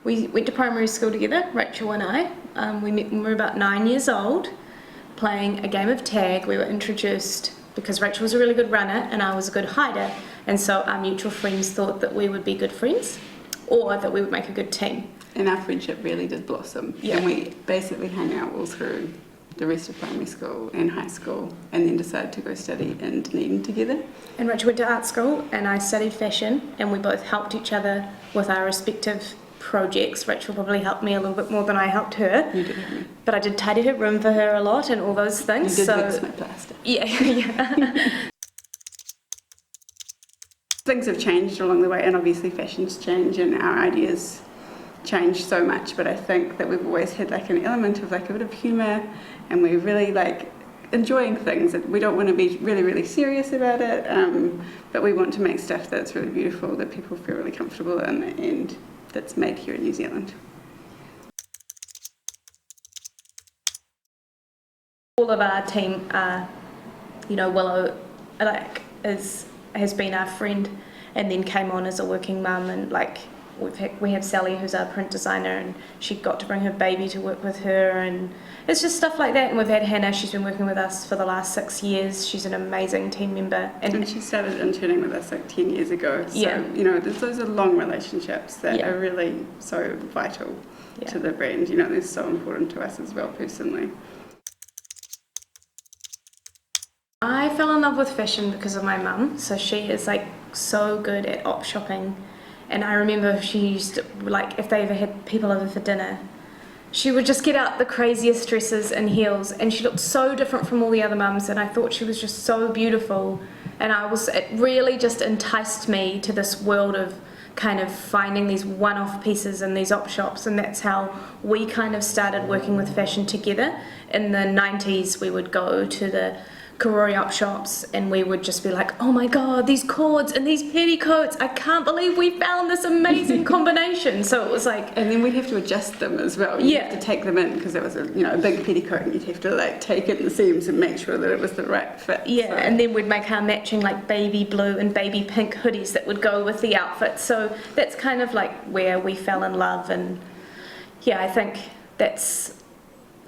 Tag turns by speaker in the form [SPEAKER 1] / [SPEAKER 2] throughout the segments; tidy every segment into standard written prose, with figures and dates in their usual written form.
[SPEAKER 1] We went to primary school together, Rachel and I. We met when we were about 9 years old, playing a game of tag. We were introduced because Rachel was a really good runner and I was a good hider, and so our mutual friends thought that we would be good friends or that we would make a good team.
[SPEAKER 2] And our friendship really did blossom.
[SPEAKER 1] Yeah.
[SPEAKER 2] And we basically hung out all through the rest of primary school and high school, and then decided to go study in Dunedin together.
[SPEAKER 1] And Rachel went to art school and I studied fashion, and we both helped each other with our respective projects. Rachel probably helped me a little bit more than I helped her.
[SPEAKER 2] You did help me.
[SPEAKER 1] But I did tidy her room for her a lot and all those things.
[SPEAKER 2] You did mix my plastic.
[SPEAKER 1] Yeah, yeah.
[SPEAKER 2] Things have changed along the way, and obviously fashions change and our ideas change so much, but I think that we've always had like an element of like a bit of humour, and we really like enjoying things. We don't want to be really, really serious about it, but we want to make stuff that's really beautiful, that people feel really comfortable in, and that's made here in New Zealand.
[SPEAKER 1] All of our team are, Willow has been our friend and then came on as a working mum, and we have Sally, who's our print designer, and she got to bring her baby to work with her, and it's just stuff like that. And we've had Hannah, she's been working with us for the last 6 years. She's an amazing team member.
[SPEAKER 2] And she started interning with us like 10 years ago. So,
[SPEAKER 1] yeah.
[SPEAKER 2] Those are long relationships that are really so vital to the brand. They're so important to us as well personally. I
[SPEAKER 1] fell in love with fashion because of my mum. So she is like so good at op shopping. And I remember she used to, if they ever had people over for dinner, she would just get out the craziest dresses and heels, and she looked so different from all the other mums, and I thought she was just so beautiful. And it really just enticed me to this world of kind of finding these one-off pieces in these op shops, and that's how we kind of started working with fashion together. In the 90s, we would go to the Karori op shops and we would just be like, oh my god, these cords and these petticoats, I can't believe we found this amazing combination. So it was like,
[SPEAKER 2] and then we'd have to adjust them as well. You'd have to take them in because it was a big petticoat, and you'd have to take it in the seams and make sure that it was the right fit.
[SPEAKER 1] And then we'd make our matching baby blue and baby pink hoodies that would go with the outfit. So that's kind of where we fell in love. And I think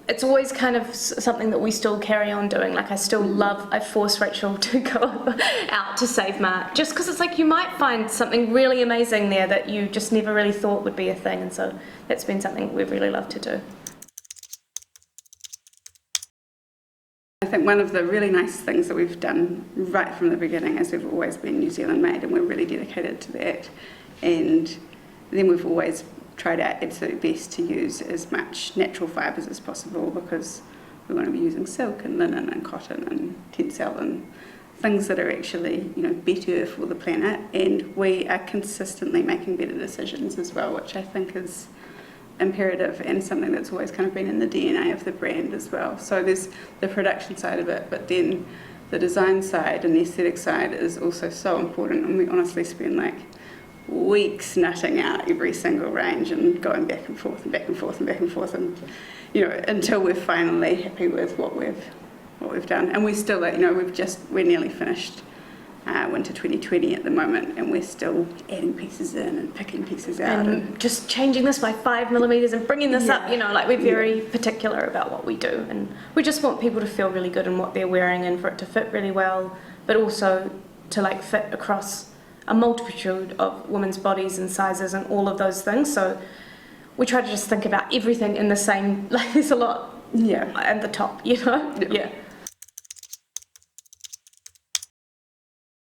[SPEAKER 1] it's always kind of something that we still carry on doing. I force Rachel to go out to Save Mark, just because it's you might find something really amazing there that you just never really thought would be a thing, and so that's been something we've really loved to do.
[SPEAKER 2] I think one of the really nice things that we've done right from the beginning is we've always been New Zealand made, and we're really dedicated to that. And then we've always tried our absolute best to use as much natural fibres as possible, because we want to be using silk and linen and cotton and tencel and things that are actually better for the planet. And we are consistently making better decisions as well, which I think is imperative and something that's always kind of been in the DNA of the brand as well. So there's the production side of it, but then the design side and the aesthetic side is also so important, and we honestly spend weeks nutting out every single range and going back and forth and back and forth and back and forth, and until we're finally happy with what we've done. And we still we're nearly finished winter 2020 at the moment, and we're still adding pieces in and picking pieces out
[SPEAKER 1] and just changing this by 5 millimeters and bringing this up. We're very particular about what we do, and we just want people to feel really good in what they're wearing and for it to fit really well, but also to fit across a multitude of women's bodies and sizes and all of those things. So we try to just think about everything in the same, there's a lot at the top,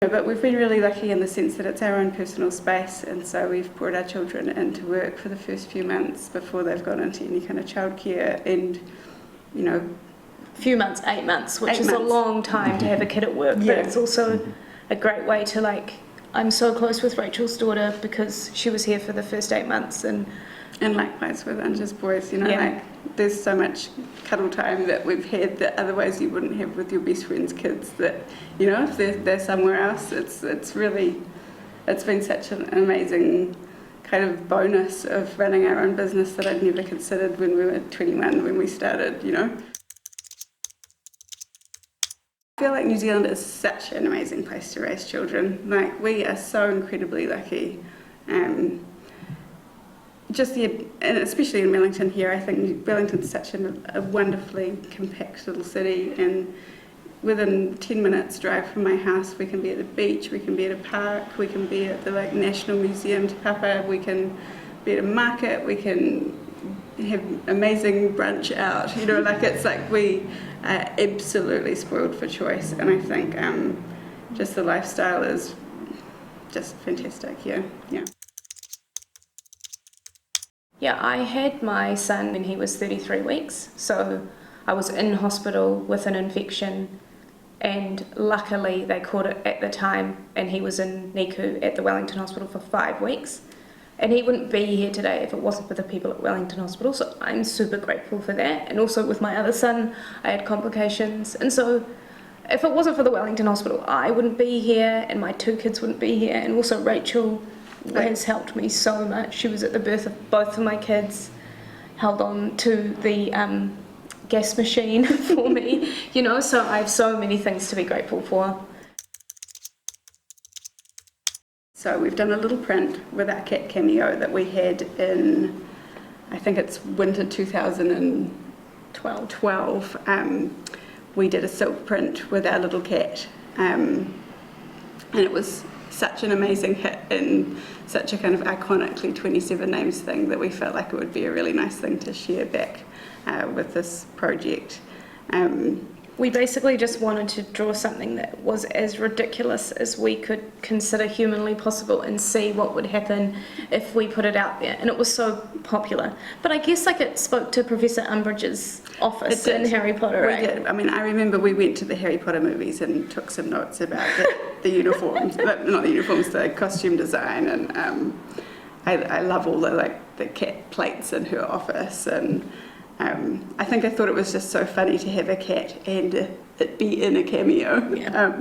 [SPEAKER 2] But we've been really lucky in the sense that it's our own personal space, and so we've brought our children into work for the first few months before they've gone into any kind of childcare, and
[SPEAKER 1] few months, 8 months, which is a long time to have a kid at work, but it's also a great way to I'm so close with Rachel's daughter because she was here for the first 8 months, and
[SPEAKER 2] likewise with Anja's boys, there's so much cuddle time that we've had that otherwise you wouldn't have with your best friend's kids, that if they're somewhere else, it's been such an amazing kind of bonus of running our own business that I'd never considered when we were 21 when we started. I feel like New Zealand is such an amazing place to raise children. We are so incredibly lucky. just and especially in Wellington here, I think Wellington's such a wonderfully compact little city, and within 10 minutes drive from my house we can be at the beach, we can be at a park, we can be at the National Museum Te Papa, we can be at a market, we can have amazing brunch out, it's like we are absolutely spoiled for choice, and I think just the lifestyle is just fantastic here.
[SPEAKER 1] Yeah, I had my son when he was 33 weeks, so I was in hospital with an infection, and luckily they caught it at the time, and he was in NICU at the Wellington Hospital for 5 weeks, and he wouldn't be here today if it wasn't for the people at Wellington Hospital, so I'm super grateful for that. And also with my other son, I had complications, and so if it wasn't for the Wellington Hospital, I wouldn't be here, and my 2 kids wouldn't be here, and also Rachel has helped me so much. She was at the birth of both of my kids, held on to the gas machine for me, so I have so many things to be grateful for.
[SPEAKER 2] So we've done a little print with our cat Cameo that we had in, I think it's winter 2012. We did a silk print with our little cat, and it was such an amazing hit and such a kind of iconically 27 names thing that we felt like it would be a really nice thing to share back with this project.
[SPEAKER 1] We basically just wanted to draw something that was as ridiculous as we could consider humanly possible and see what would happen if we put it out there. And it was so popular. But I guess it spoke to Professor Umbridge's office in Harry Potter, right?
[SPEAKER 2] We did. I mean, I remember we went to the Harry Potter movies and took some notes about the uniforms, not the uniforms, the costume design. And I love all the cat plates in her office, and I thought it was just so funny to have a cat and it be in a cameo.
[SPEAKER 1] Yeah.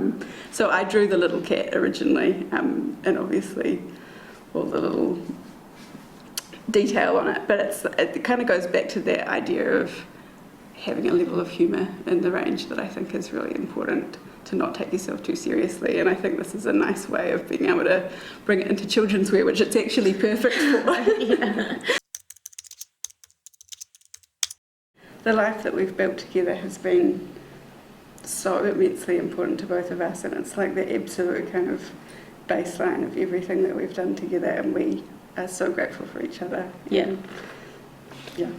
[SPEAKER 2] So I drew the little cat originally, and obviously all the little detail on it. But it kind of goes back to that idea of having a level of humour in the range that I think is really important, to not take yourself too seriously. And I think this is a nice way of being able to bring it into children's wear, which it's actually perfect for.
[SPEAKER 1] Yeah.
[SPEAKER 2] The life that we've built together has been so immensely important to both of us, and it's like the absolute kind of baseline of everything that we've done together, and we are so grateful for each other.
[SPEAKER 1] Yeah.
[SPEAKER 2] And, yeah.